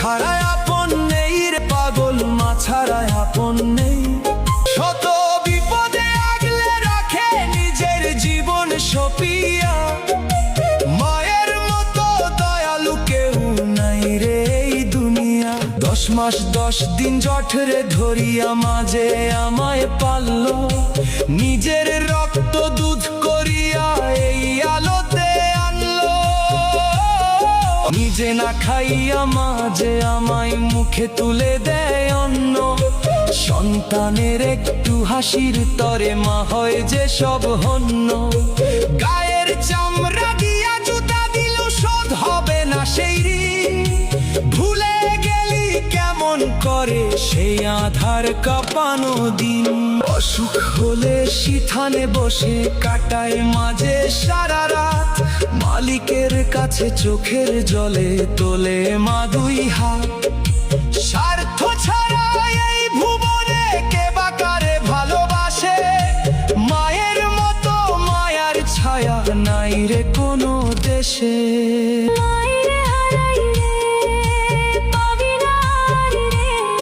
ছাড়াই আপন নেই রে পাগল, মা ছাড়াই আপন নেই। শত বিপদে আগলে রাখে নিজের জীবন সপিয়া, মায়ের মতো দয়ালু কেউ নাই রে এই দুনিয়া। 10 মাস 10 দিন জঠরে ধরিয়া মাঝে আমায় পাললো, নিজের রক্ত দুধ করিয়া এই আলোতে আনলো। নিজে না খাইয়া মাঝে আমায় মুখে তুলে দেয় অন্ন, সন্তানের একটু হাসির তরে মা হয় যে সব হন্য। গায়ের চামড়া দিয়া জুতা দিল শোধ হবে না সেই ঋণ, ভুলে গেলি কেমন করে সেই আধার কাঁপানো দিন। অসুখ হলে সিথানে বসে কাটায় মাঝে সারা রাত, মালিকের কাছে চোখের জলে তোলে মা 2 হাত। স্বার্থ ছাড়া এই ভুবনে কে বা কারে ভালোবাসে, মায়ের মতো মায়ার ছায়া নাই রে কোনো দেশে।